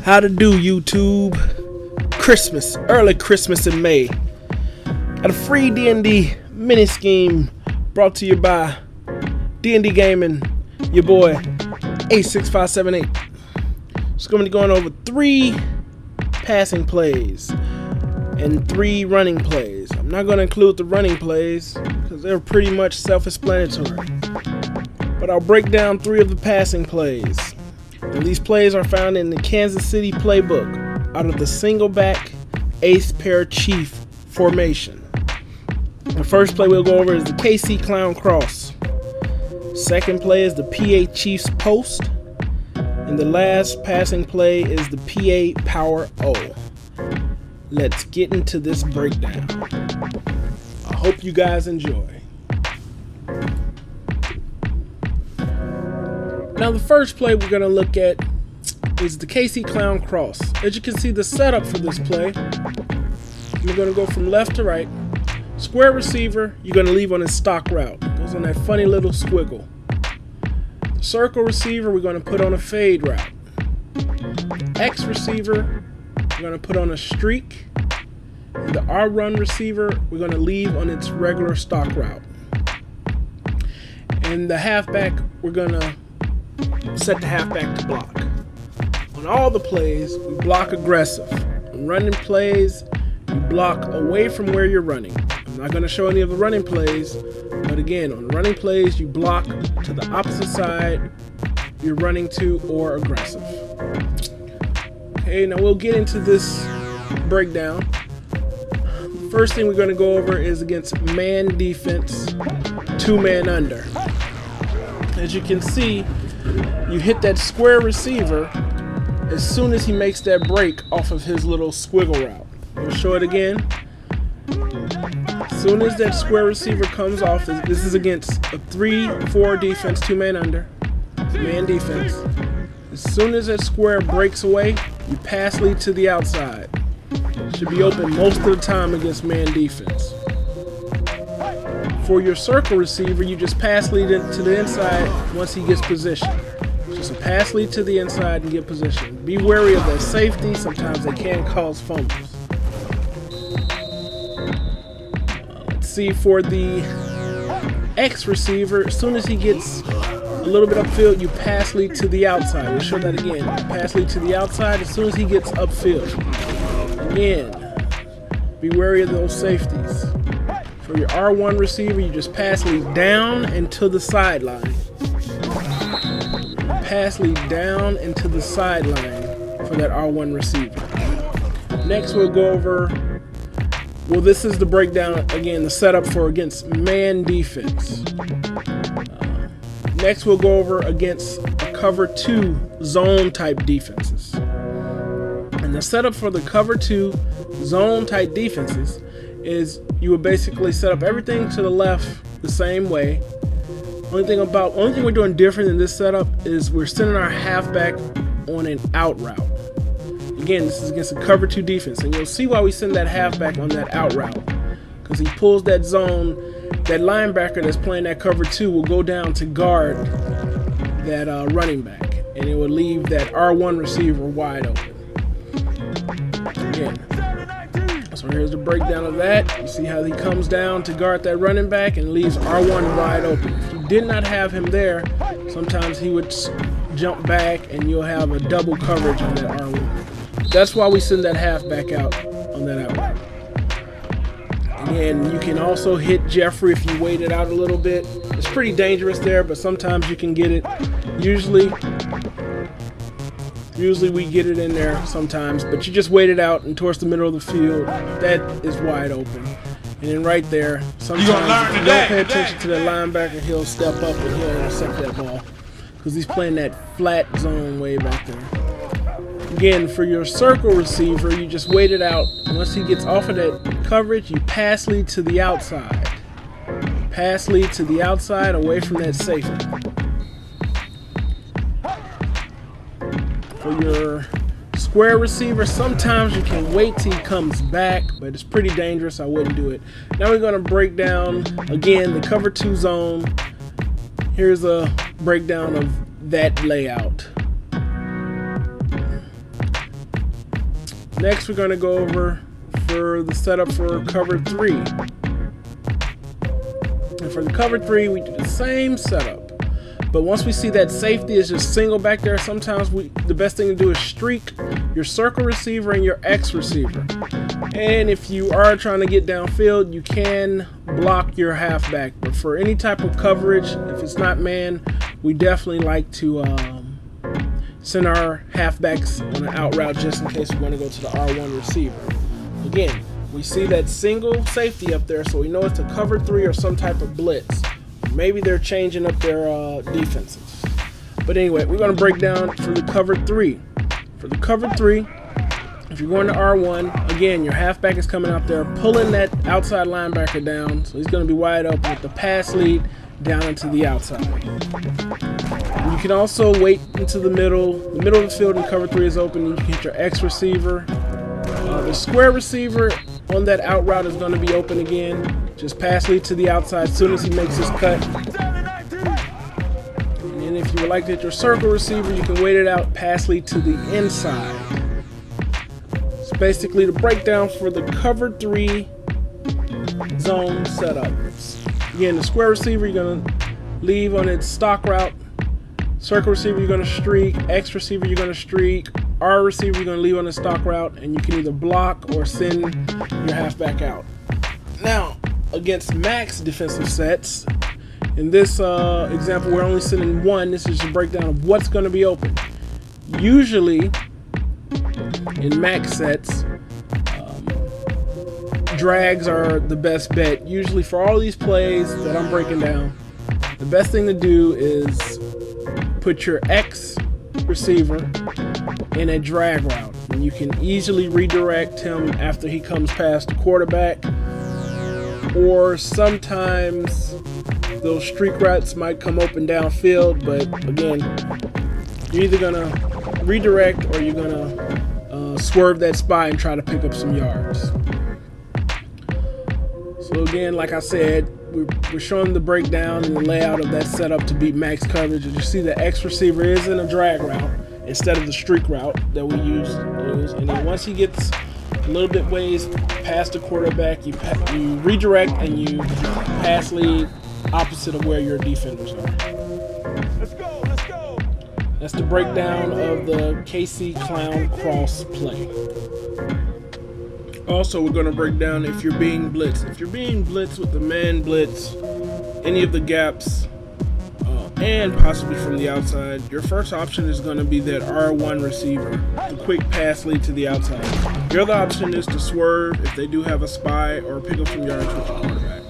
How to do, YouTube? Christmas, early Christmas in May. Got a free D&D mini scheme brought to you by DND Gaming, your boy 86578. Just going to be going over 3 passing plays and 3 running plays. I'm not going to include the running plays because they're pretty much self-explanatory, but I'll break down 3 of the passing plays. And these plays are found in the Kansas City Playbook out of the single back ace pair chief formation. The first play we'll go over is the KC Clown Cross. Second play is the PA Chiefs Post. And the last passing play is the PA Power O. Let's get into this breakdown. I hope you guys enjoy. Now the first play we're going to look at is the KC Clown Cross. As you can see, the setup for this play, you're going to go from left to right. Square receiver, you're going to leave on his stock route. Goes on that funny little squiggle. The circle receiver, we're going to put on a fade route. X receiver, we're going to put on a streak. And the R run receiver, we're going to leave on its regular stock route. And the halfback, we're going to set the halfback to block. On all the plays, we block aggressive. On running plays, you block away from where you're running. I'm not going to show any of the running plays, but again, on running plays, you block to the opposite side you're running to or aggressive. Okay, now we'll get into this breakdown. First thing we're going to go over is against man defense, 2-man under. As you can see, you hit that square receiver as soon as he makes that break off of his little squiggle route. We'll show it again. As soon as that square receiver comes off, this is against a 3-4 defense, 2-man under, man defense. As soon as that square breaks away, you pass lead to the outside. Should be open most of the time against man defense. For your circle receiver, you just pass lead to the inside once he gets positioned. Just a pass lead to the inside and get position. Be wary of that safety. Sometimes they can cause fumbles. Let's see, for the X receiver, as soon as he gets a little bit upfield, you pass lead to the outside. We'll show that again. Pass lead to the outside as soon as he gets upfield. Again, be wary of those safeties. For your R1 receiver, you just pass lead down and to the sideline. Pass lead down and to the sideline for that R1 receiver. Next, we'll go over, well, this is the breakdown, again, the setup for against man defense. Next, we'll go over against a cover 2 zone type defenses. And the setup for the cover 2 zone type defenses is you would basically set up everything to the left the same way. Only thing we're doing different in this setup is we're sending our halfback on an out route. Again, this is against a cover 2 defense, and you'll see why we send that halfback on that out route, because he pulls that zone. That linebacker that's playing that cover 2 will go down to guard that running back, and it will leave that R1 receiver wide open. Again, so here's the breakdown of that. You see how he comes down to guard that running back and leaves R1 wide open. If you did not have him there, sometimes he would jump back and you'll have a double coverage on that R1. That's why we send that halfback out on that out route. Again, you can also hit Jeffrey if you wait it out a little bit. It's pretty dangerous there, but sometimes you can get it. Usually we get it in there sometimes, but you just wait it out and towards the middle of the field, that is wide open. And then right there, sometimes if you don't pay attention to the linebacker, he'll step up and he'll intercept that ball because he's playing that flat zone way back there. Again, for your circle receiver, you just wait it out. Once he gets off of that coverage, you pass lead to the outside. Pass lead to the outside away from that safety. For your square receiver, sometimes you can wait till he comes back, but it's pretty dangerous. I wouldn't do it. Now we're going to break down, again, the cover 2 zone. Here's a breakdown of that layout. Next, we're going to go over for the setup for cover 3. And for the cover 3, we do the same setup. But once we see that safety is just single back there, sometimes the best thing to do is streak your circle receiver and your X receiver. And if you are trying to get downfield, you can block your halfback. But for any type of coverage, if it's not man, we definitely like to send our halfbacks on an out route just in case we want to go to the R1 receiver. Again, we see that single safety up there, so we know it's a cover 3 or some type of blitz. Maybe they're changing up their defenses. But anyway, we're going to break down for the cover 3. For the cover 3, if you're going to R1, again, your halfback is coming out there, pulling that outside linebacker down. So he's going to be wide open with the pass lead down into the outside. You can also wait into the middle. The middle of the field in cover 3 is open. You can hit your X receiver. The square receiver on that out route is going to be open again. Just pass lead to the outside as soon as he makes his cut. And then if you would like to hit your circle receiver, you can wait it out, pass lead to the inside. So basically the breakdown for the cover 3 zone setup. Again, the square receiver, you're going to leave on its stock route. Circle receiver, you're going to streak. X receiver, you're going to streak. R receiver, you're going to leave on the stock route. And you can either block or send your halfback out. Now, against max defensive sets, in this example, we're only sending one. This is a breakdown of what's going to be open. Usually, in max sets, drags are the best bet. Usually, for all these plays that I'm breaking down, the best thing to do is put your X receiver in a drag route. And you can easily redirect him after he comes past the quarterback. Or sometimes those streak routes might come open downfield, but again, you're either gonna redirect or you're gonna swerve that spot and try to pick up some yards. So again, like I said, we're showing the breakdown and the layout of that setup to beat max coverage. As you see, the X receiver is in a drag route instead of the streak route that we use. And then once he gets a little bit ways past the quarterback, you redirect and you pass lead opposite of where your defenders are. Let's go, let's go. That's the breakdown of the KC Clown cross play. Also, we're going to break down if you're being blitzed. If you're being blitzed with the man blitz, any of the gaps, and possibly from the outside, your first option is going to be that R1 receiver, the quick pass lead to the outside. Your other option is to swerve if they do have a spy or pick up some yards with the quarterback.